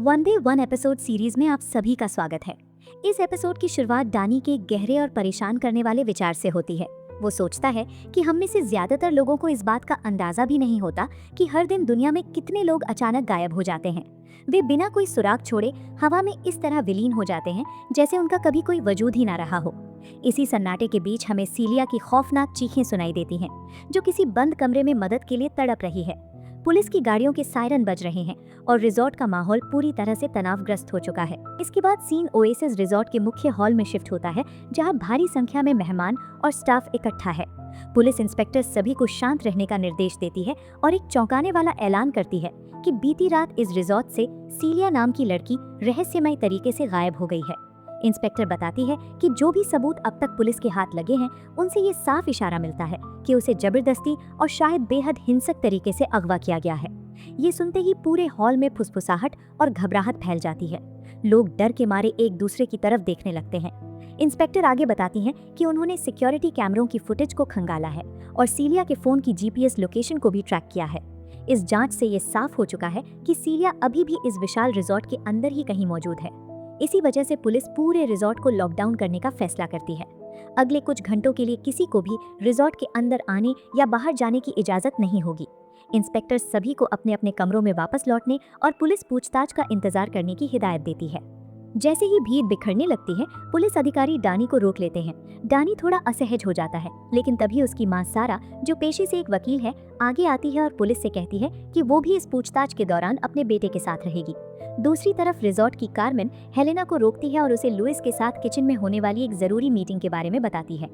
One day one episode series में आप सभी का स्वागत है। इस एपिसोड की शुरुआत डानी के गहरे और परेशान करने वाले विचार से होती है। वो सोचता है कि हम में से ज्यादातर लोगों को इस बात का अंदाजा भी नहीं होता कि हर दिन दुनिया में कितने लोग अचानक गायब हो जाते हैं। वे बिना कोई सुराग छोड़े हवा में इस तरह विलीन हो जाते हैं जैसे उनका कभी कोई वजूद ही ना रहा हो। इसी सन्नाटे के बीच हमें सीलिया की खौफनाक चीखें सुनाई देती हैं, जो किसी बंद कमरे में मदद के लिए तड़प रही है। पुलिस की गाड़ियों के सायरन बज रहे हैं और रिजॉर्ट का माहौल पूरी तरह से तनावग्रस्त हो चुका है। इसके बाद सीन ओएसिस रिजॉर्ट के मुख्य हॉल में शिफ्ट होता है, जहां भारी संख्या में मेहमान और स्टाफ इकट्ठा है। पुलिस इंस्पेक्टर सभी को शांत रहने का निर्देश देती है और एक चौंकाने वाला ऐलान करती है कि बीती रात इस रिजॉर्ट से सीलिया नाम की लड़की रहस्यमय तरीके से गायब हो गई है। इंस्पेक्टर बताती है कि जो भी सबूत अब तक पुलिस के हाथ लगे हैं, उनसे ये साफ इशारा मिलता है कि उसे जबरदस्ती और शायद बेहद हिंसक तरीके से अगवा किया गया है। ये सुनते ही पूरे हॉल में फुसफुसाहट और घबराहट फैल जाती है। लोग डर के मारे एक दूसरे की तरफ देखने लगते हैं। इंस्पेक्टर आगे बताती हैं कि उन्होंने सिक्योरिटी कैमरों की फुटेज को खंगाला है और सीलिया के फोन की जीपीएस लोकेशन को भी ट्रैक किया है। इस जांच से ये साफ हो चुका है कि सीलिया अभी भी इस विशाल रिजॉर्ट के अंदर ही कहीं मौजूद है। इसी वजह से पुलिस पूरे रिजॉर्ट को लॉकडाउन करने का फैसला करती है। अगले कुछ घंटों के लिए किसी को भी रिजॉर्ट के अंदर आने या बाहर जाने की इजाजत नहीं होगी। इंस्पेक्टर सभी को अपने अपने कमरों में वापस लौटने और पुलिस पूछताछ का इंतजार करने की हिदायत देती है। जैसे ही भीड़ बिखरने लगती है, पुलिस अधिकारी डानी को रोक लेते हैं। डानी थोड़ा असहज हो जाता है, लेकिन तभी उसकी मां सारा, जो पेशे से एक वकील है, आगे आती है और पुलिस से कहती है कि वो भी इस पूछताछ के दौरान अपने बेटे के साथ रहेगी। दूसरी तरफ रिजॉर्ट की कार्मेन हेलेना को रोकती है और उसे लुइस के साथ किचन में होने वाली एक जरूरी मीटिंग के बारे में बताती है।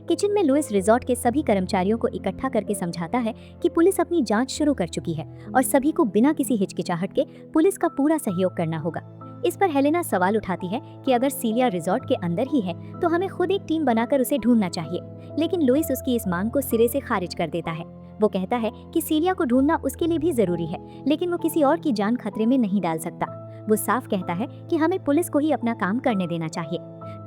किचन में लुइस रिजॉर्ट के सभी कर्मचारियों को इकट्ठा करके समझाता है कि पुलिस अपनी जांच शुरू कर चुकी है और सभी को बिना किसी हिचकिचाहट के पुलिस का पूरा सहयोग करना होगा। इस पर हेलेना सवाल उठाती है कि अगर सीलिया रिजॉर्ट के अंदर ही है तो हमें खुद एक टीम बनाकर उसे ढूंढना चाहिए, लेकिन लुइस उसकी इस मांग को सिरे से खारिज कर देता है। वो कहता है कि सीलिया को ढूंढना उसके लिए भी जरूरी है, लेकिन वो किसी और की जान खतरे में नहीं डाल सकता। वो साफ कहता है कि हमें पुलिस को ही अपना काम करने देना चाहिए।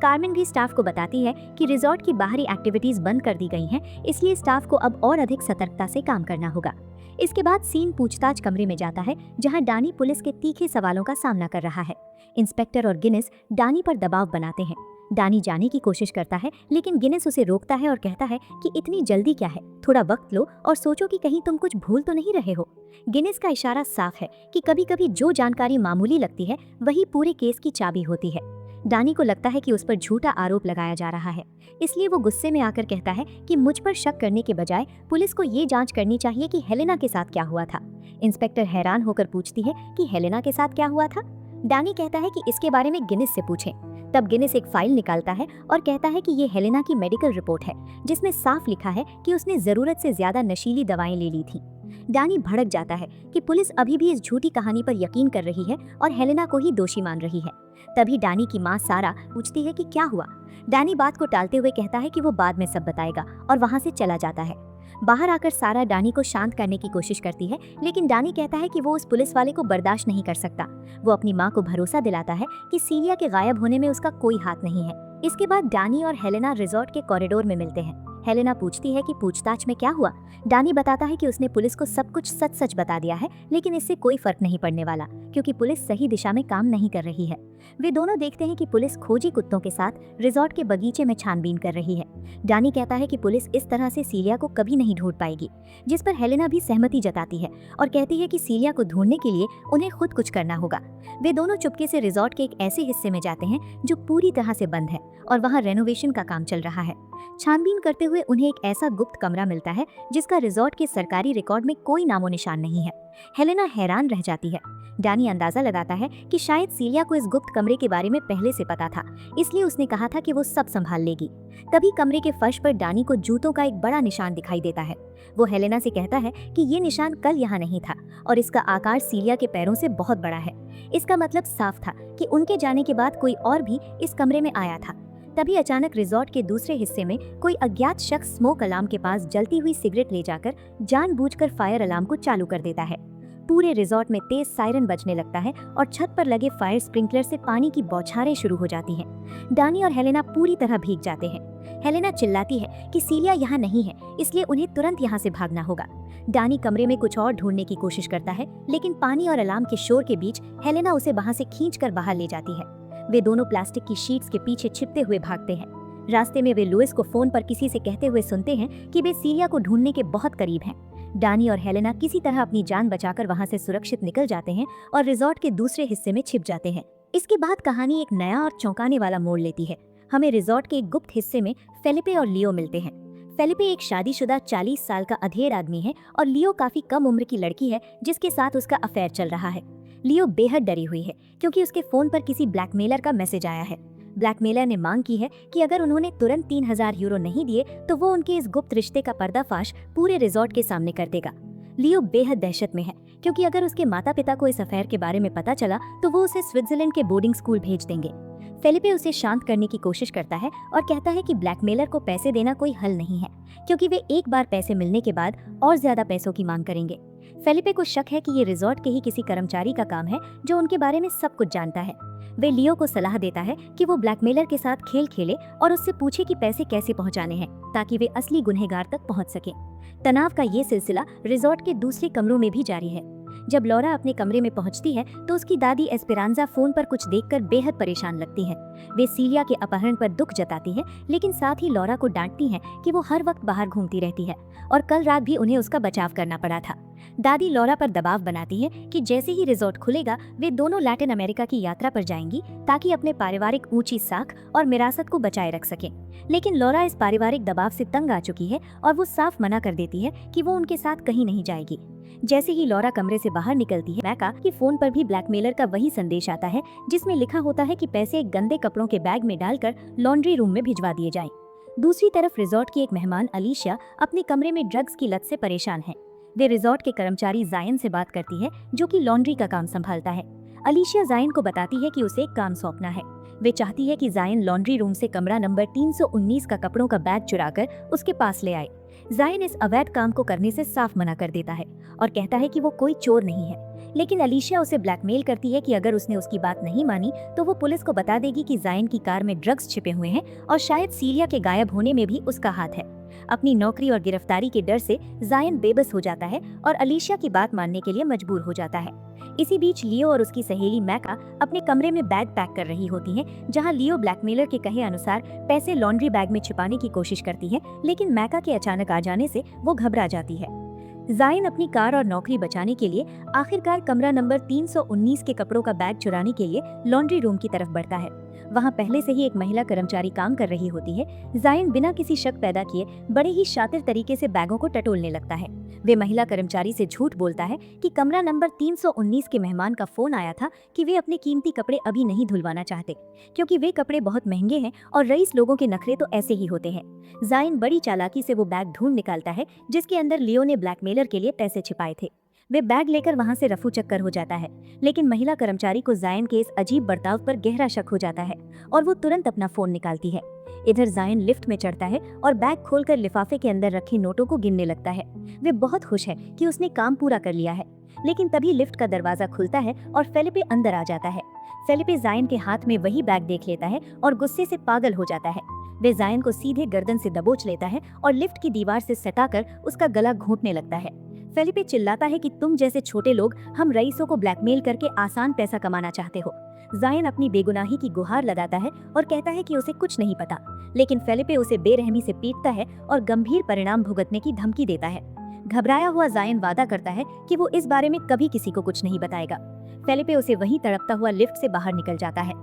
कार्मेन भी स्टाफ को बताती है कि रिजॉर्ट की बाहरी एक्टिविटीज बंद कर दी गई हैं, इसलिए स्टाफ को अब और अधिक सतर्कता से काम करना होगा। इसके बाद सीन पूछताछ कमरे में जाता है, जहां डानी पुलिस के तीखे सवालों का सामना कर रहा है। इंस्पेक्टर और गिनेस डानी पर दबाव बनाते हैं। डानी जाने की कोशिश करता है, लेकिन गिनेस उसे रोकता है और कहता है कि इतनी जल्दी क्या है, थोड़ा वक्त लो और सोचो कि कहीं तुम कुछ भूल तो नहीं रहे हो। गिनेस का इशारा साफ है कि कभी-कभी जो जानकारी मामूली लगती है, वही पूरे केस की चाबी होती है। डानी को लगता है कि उस पर झूठा आरोप लगाया जा रहा है, इसलिए वो गुस्से में आकर कहता है कि मुझ पर शक करने के बजाय पुलिस को ये जांच करनी चाहिए कि हेलेना के साथ क्या हुआ था। इंस्पेक्टर हैरान होकर पूछती है कि हेलेना के साथ क्या हुआ था। डानी कहता है कि इसके बारे में गिनेस से पूछें। तब गिनेस एक फाइल निकालता है और कहता है कि ये हेलेना की मेडिकल रिपोर्ट है, जिसमें साफ लिखा है कि उसने जरूरत से ज्यादा नशीली दवाएं ले ली थी। डानी भड़क जाता है कि पुलिस अभी भी इस झूठी कहानी पर यकीन कर रही है और हेलेना को ही दोषी मान रही है। तभी डानी की मां सारा पूछती है कि क्या हुआ। डानी बात को टालते हुए कहता है कि वो बाद में सब बताएगा और वहां से चला जाता है। बाहर आकर सारा डानी को शांत करने की कोशिश करती है, लेकिन डानी कहता है कि वो उस पुलिस वाले को बर्दाश्त नहीं कर सकता। वो अपनी मां को भरोसा दिलाता है कि सीलिया के गायब होने में उसका कोई हाथ नहीं है। इसके बाद डानी और हेलेना रिजॉर्ट के कॉरिडोर में मिलते हैं। हेलेना पूछती है कि पूछताछ में क्या हुआ। डानी बताता है कि उसने पुलिस को सब कुछ सच सच बता दिया है, लेकिन इससे कोई फर्क नहीं पड़ने वाला, क्योंकि पुलिस सही दिशा में काम नहीं कर रही है। वे दोनों देखते हैं कि पुलिस खोजी कुत्तों के साथ रिजॉर्ट के बगीचे में छानबीन कर रही है। डानी कहता है कि पुलिस इस तरह से सीलिया को कभी नहीं ढूंढ पाएगी, जिस पर हेलेना भी सहमति जताती है और कहती है कि सीलिया को ढूंढने के लिए उन्हें खुद कुछ करना होगा। वे दोनों चुपके से रिजॉर्ट के एक ऐसे हिस्से में जाते हैं जो पूरी तरह से बंद है और वहाँ रेनोवेशन का काम चल रहा है। छानबीन करते हुए उन्हें एक ऐसा गुप्त कमरा मिलता है जिसका रिजॉर्ट के सरकारी रिकॉर्ड में कोई नामो निशान नहीं है। हेलेना हैरान रह जाती है। डानी अंदाजा लगाता है कि शायद सीलिया को इस गुप्त कमरे के बारे में पहले से पता था, इसलिए उसने कहा था कि वो सब संभाल लेगी। तभी कमरे के फर्श पर डानी को जूतों का एक बड़ा निशान दिखाई देता है। वो हेलेना से कहता है कि ये निशान कल यहाँ नहीं था और इसका आकार सीलिया के पैरों से बहुत बड़ा है। इसका मतलब साफ था कि उनके जाने के बाद कोई और भी इस कमरे में आया था। तभी अचानक रिजॉर्ट के दूसरे हिस्से में कोई अज्ञात शख्स स्मोक अलार्म के पास जलती हुई सिगरेट ले जाकर जानबूझकर फायर अलार्म को चालू कर देता है। पूरे रिजॉर्ट में तेज सायरन बजने लगता है और छत पर लगे फायर स्प्रिंकलर से पानी की बौछारें शुरू हो जाती हैं। डानी और हेलेना पूरी तरह भीग जाते हैं। हेलेना चिल्लाती है कि सीलिया यहाँ नहीं है, इसलिए उन्हें तुरंत यहाँ से भागना होगा। डानी कमरे में कुछ और ढूंढने की कोशिश करता है, लेकिन पानी और अलार्म के शोर के बीच हेलेना उसे वहां से खींचकर बाहर ले जाती है। वे दोनों प्लास्टिक की शीट्स के पीछे छिपते हुए भागते हैं। रास्ते में वे लुइस को फोन पर किसी से कहते हुए सुनते हैं कि वे सीलिया को ढूंढने के बहुत करीब हैं। डानी और हेलेना किसी तरह अपनी जान बचाकर वहां से सुरक्षित निकल जाते हैं और रिजॉर्ट के दूसरे हिस्से में छिप जाते हैं। इसके बाद कहानी एक नया और चौंकाने वाला मोड़ लेती है। हमें रिजॉर्ट के एक गुप्त हिस्से में फेलिपे और लियो मिलते हैं। फेलिपे एक शादीशुदा 40 साल का अधेड़ आदमी है और लियो काफी कम उम्र की लड़की है जिसके साथ उसका अफेयर चल रहा है। लियो बेहद डरी हुई है क्योंकि उसके फोन पर किसी ब्लैकमेलर का मैसेज आया है। ब्लैकमेलर ने मांग की है कि अगर उन्होंने तुरंत 3000 यूरो नहीं दिए तो वो उनके इस गुप्त रिश्ते का पर्दाफाश पूरे रिजॉर्ट के सामने कर देगा। लियो बेहद दहशत में है क्योंकि अगर उसके माता पिता को इस अफेयर के बारे में पता चला तो वो उसे स्विट्जरलैंड के बोर्डिंग स्कूल भेज देंगे। फेलिपे उसे शांत करने की कोशिश करता है और कहता है कि ब्लैकमेलर को पैसे देना कोई हल नहीं है क्योंकि वे एक बार पैसे मिलने के बाद और ज्यादा पैसों की मांग करेंगे। फेलिपे को शक है कि ये रिजॉर्ट के ही किसी कर्मचारी का काम है जो उनके बारे में सब कुछ जानता है। वे लियो को सलाह देता है कि वो ब्लैकमेलर के साथ खेल खेले और उससे पूछे कि पैसे कैसे पहुंचाने हैं ताकि वे असली गुनहगार तक पहुंच सके। तनाव का ये सिलसिला रिजॉर्ट के दूसरे कमरों में भी जारी है। जब लॉरा अपने कमरे में पहुंचती है तो उसकी दादी एस्पेरांजा फोन पर कुछ देखकर बेहद परेशान लगती है। वे सीलिया के अपहरण पर दुख जताती है, लेकिन साथ ही लॉरा को डांटती हैं कि वो हर वक्त बाहर घूमती रहती है और कल रात भी उन्हें उसका बचाव करना पड़ा था। दादी लॉरा पर दबाव बनाती है कि जैसे ही रिजॉर्ट खुलेगा वे दोनों लैटिन अमेरिका की यात्रा पर जाएंगी ताकि अपने पारिवारिक ऊंची साख और विरासत को बचाए रख सकें। लेकिन लॉरा इस पारिवारिक दबाव से तंग आ चुकी है और वो साफ मना कर देती है कि वो उनके साथ कहीं नहीं जाएगी। जैसे ही लॉरा कमरे से बाहर निकलती है, मैका की फोन पर भी ब्लैकमेलर का वही संदेश आता है जिसमें लिखा होता है कि पैसे एक गंदे कपड़ों के बैग में डालकर लॉन्ड्री रूम में भिजवा दिए जाएं। दूसरी तरफ रिजॉर्ट की एक मेहमान अलीशिया अपने कमरे में ड्रग्स की लत से परेशान है। वे रिजॉर्ट के कर्मचारी जायन से बात करती है जो कि लॉन्ड्री का काम संभालता है। अलीशिया जायन को बताती है कि उसे एक काम सौंपना है। वे चाहती है कि जायन लॉन्ड्री रूम से कमरा नंबर 319 का कपड़ों का बैग चुराकर उसके पास ले आए। जायन इस अवैध काम को करने से साफ मना कर देता है और कहता है कि वो कोई चोर नहीं है, लेकिन अलीशिया उसे ब्लैकमेल करती है कि अगर उसने उसकी बात नहीं मानी तो वो पुलिस को बता देगी कि जायन की कार में ड्रग्स छिपे हुए हैं और शायद सीलिया के गायब होने में भी उसका हाथ है। अपनी नौकरी और गिरफ्तारी के डर से जायन बेबस हो जाता है और अलीशिया की बात मानने के लिए मजबूर हो जाता है। इसी बीच लियो और उसकी सहेली मैका अपने कमरे में बैग पैक कर रही होती हैं, जहां लियो ब्लैकमेलर के कहे अनुसार पैसे लॉन्ड्री बैग में छिपाने की कोशिश करती है, लेकिन मैका के अचानक आ जाने से वो घबरा जाती है। जायन अपनी कार और नौकरी बचाने के लिए आखिरकार कमरा नंबर 319 के कपड़ों का बैग चुराने के लिए लॉन्ड्री रूम की तरफ बढ़ता है। वहां पहले से ही एक महिला कर्मचारी काम कर रही होती है। जायन बिना किसी शक पैदा किए बड़े ही शातिर तरीके से बैगों को टटोलने लगता है। वे महिला कर्मचारी से झूठ बोलता है कि कमरा नंबर 319 के मेहमान का फोन आया था कि वे अपने कीमती कपड़े अभी नहीं धुलवाना चाहते क्योंकि वे कपड़े बहुत महंगे हैं और रईस लोगों के नखरे तो ऐसे ही होते हैं। जायन बड़ी चालाकी से वो बैग ढूंढ निकालता है जिसके अंदर लियो ने ब्लैकमेलर के लिए पैसे छिपाए थे। वे बैग लेकर वहां से रफू चक्कर हो जाता है, लेकिन महिला कर्मचारी को जायन के इस अजीब बर्ताव पर गहरा शक हो जाता है और वो तुरंत अपना फोन निकालती है। इधर जायन लिफ्ट में चढ़ता है और बैग खोलकर लिफाफे के अंदर रखे नोटों को गिनने लगता है। वे बहुत खुश है कि उसने काम पूरा कर लिया है, लेकिन तभी लिफ्ट का दरवाजा खुलता है और फेलिपे अंदर आ जाता है। फेलिपे जायन के हाथ में वही बैग देख लेता है और गुस्से से पागल हो जाता है। वे जायन को सीधे गर्दन से दबोच लेता है और लिफ्ट की दीवार से सटाकर उसका गला घोंटने लगता है। फेलिपे चिल्लाता है कि तुम जैसे छोटे लोग हम रईसों को ब्लैकमेल करके आसान पैसा कमाना चाहते हो। जायन अपनी बेगुनाही की गुहार लगाता है और कहता है कि उसे कुछ नहीं पता, लेकिन फेलिपे उसे बेरहमी से पीटता है और गंभीर परिणाम भुगतने की धमकी देता है। घबराया हुआ जायन वादा करता है कि वो इस बारे में कभी किसी को कुछ नहीं बताएगा। फेलिपे उसे वहीं तड़पता हुआ लिफ्ट से बाहर निकल जाता है।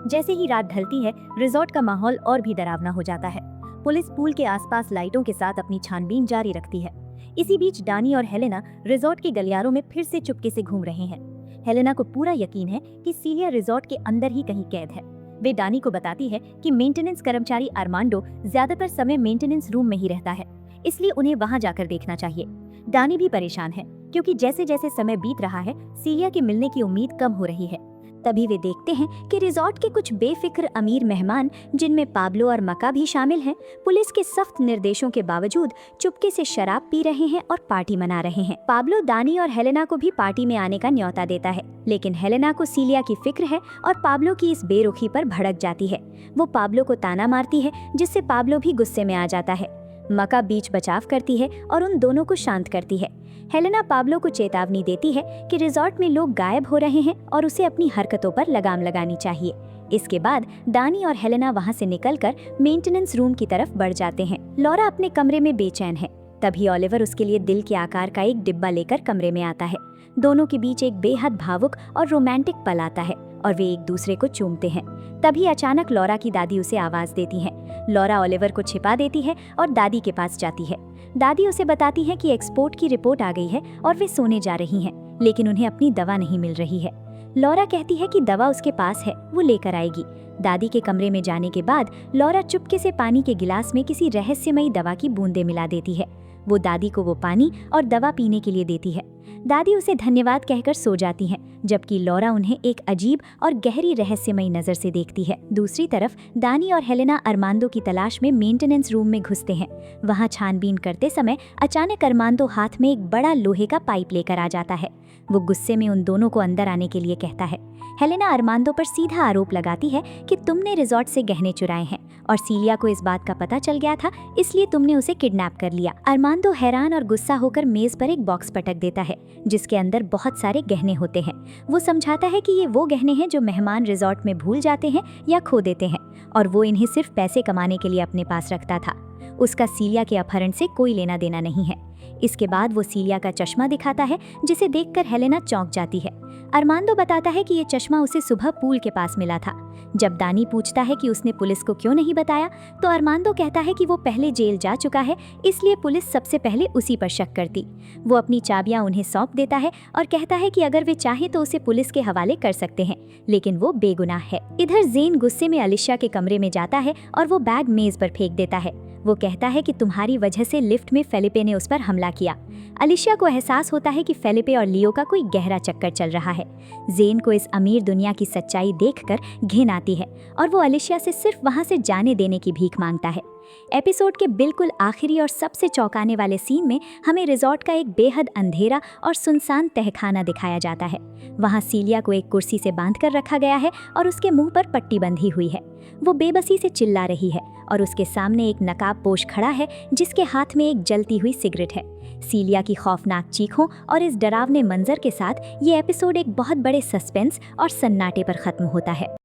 जैसे ही रात ढलती है, रिजॉर्ट का माहौल और भी डरावना हो जाता है। पुलिस पूल के आसपास लाइटों के साथ अपनी छानबीन जारी रखती है। इसी बीच डानी और हेलेना रिजॉर्ट के गलियारों में फिर से चुपके से घूम रहे हैं। हेलेना को पूरा यकीन है कि सीलिया रिजॉर्ट के अंदर ही कहीं कैद है। वे डानी को बताती है कि मेंटेनेंस कर्मचारी आर्मांडो ज्यादातर समय मेंटेनेंस रूम में ही रहता है, इसलिए उन्हें वहां जाकर देखना चाहिए। डानी भी परेशान है क्योंकि जैसे जैसे समय बीत रहा है सीलिया के मिलने की उम्मीद कम हो रही है। तभी वे देखते हैं कि रिजॉर्ट के कुछ बेफिक्र अमीर मेहमान, जिनमें पाब्लो और मका भी शामिल हैं, पुलिस के सख्त निर्देशों के बावजूद चुपके से शराब पी रहे हैं और पार्टी मना रहे हैं। पाब्लो दानी और हेलेना को भी पार्टी में आने का न्योता देता है, लेकिन हेलेना को सीलिया की फिक्र है और पाब्लो की इस बेरुखी पर भड़क जाती है। वो पाब्लो को ताना मारती है, जिससे पाब्लो भी गुस्से में आ जाता है। मका बीच बचाव करती है और उन दोनों को शांत करती है। हेलेना पाब्लो को चेतावनी देती है कि रिजॉर्ट में लोग गायब हो रहे हैं और उसे अपनी हरकतों पर लगाम लगानी चाहिए। इसके बाद दानी और हेलेना वहां से निकलकर मेंटेनेंस रूम की तरफ बढ़ जाते हैं। लॉरा अपने कमरे में बेचैन है। तभी ओलिवर उसके लिए दिल के आकार का एक डिब्बा लेकर कमरे में आता है। दोनों के बीच एक बेहद भावुक और रोमांटिक पल आता है और वे एक दूसरे को चूमते हैं। तभी अचानक लॉरा की दादी उसे आवाज देती है। लॉरा ओलिवर को छिपा देती है और दादी के पास जाती है। दादी उसे बताती है कि एक्सपोर्ट की रिपोर्ट आ गई है और वे सोने जा रही हैं, लेकिन उन्हें अपनी दवा नहीं मिल रही है। लॉरा कहती है कि दवा उसके पास है, वो लेकर आएगी। दादी के कमरे में जाने के बाद लॉरा चुपके से पानी के गिलास में किसी रहस्यमयी दवा की बूंदें मिला देती है। वो दादी को वो पानी और दवा पीने के लिए देती है। दादी उसे धन्यवाद कहकर सो जाती हैं, जबकि लॉरा उन्हें एक अजीब और गहरी रहस्यमयी नजर से देखती है। दूसरी तरफ दानी और हेलेना अरमांदो की तलाश में मेंटेनेंस रूम में घुसते हैं। वहां छानबीन करते समय अचानक अरमांदो हाथ में एक बड़ा लोहे का पाइप लेकर आ जाता है। वो गुस्से में उन दोनों को अंदर आने के लिए कहता है। हेलेना अरमांदो पर सीधा आरोप लगाती है कि तुमने रिजॉर्ट से गहने चुराए हैं और सीलिया को इस बात का पता चल गया था, इसलिए तुमने उसे किडनैप कर लिया। अरमांदो हैरान और गुस्सा होकर मेज पर एक बॉक्स पटक देता है, जिसके अंदर बहुत सारे गहने होते हैं। वो समझाता है कि ये वो गहने हैं जो मेहमान रिजॉर्ट में भूल जाते हैं या खो देते हैं, और वो इन्हें सिर्फ पैसे कमाने के लिए अपने पास रखता था। उसका सीलिया के अपहरण से कोई लेना देना नहीं है। इसके बाद वो सीलिया का चश्मा दिखाता है, जिसे देखकर हेलेना चौंक जाती है। अरमांदो बताता है कि ये चश्मा उसे सुबह पूल के पास मिला था। जब दानी पूछता है कि उसने पुलिस को क्यों नहीं बताया, तो अरमांदो कहता है कि वो पहले जेल जा चुका है, इसलिए पुलिस सबसे पहले उसी पर शक करती। वो अपनी चाबियां उन्हें सौंप देता है और कहता है कि अगर वे चाहे तो उसे पुलिस के हवाले कर सकते हैं, लेकिन वो बेगुनाह है। इधर जेन गुस्से में अलिशा के कमरे में जाता है और वो बैग मेज पर फेंक देता है। वो कहता है कि तुम्हारी वजह से लिफ्ट में फेलिपे ने उस पर हमला किया। अलिशा को एहसास होता है कि फेलिपे और लियो का कोई गहरा चक्कर चल रहा है। जेन को इस अमीर दुनिया की सच्चाई देखकर घिन आती है और वो अलिशा से सिर्फ वहां से जाने देने की भीख मांगता है। एपिसोड के बिल्कुल आखिरी और सबसे चौंकाने वाले सीन में हमें रिजॉर्ट का एक बेहद अंधेरा और सुनसान तहखाना दिखाया जाता है। वहां सीलिया को एक कुर्सी से बांधकर रखा गया है और उसके मुंह पर पट्टी बंधी हुई है। वो बेबसी से चिल्ला रही है और उसके सामने एक नकाबपोश खड़ा है, जिसके हाथ में एक जलती हुई सिगरेट है। सीलिया की खौफनाक चीखों और इस डरावने मंजर के साथ ये एपिसोड एक बहुत बड़े सस्पेंस और सन्नाटे पर खत्म होता है।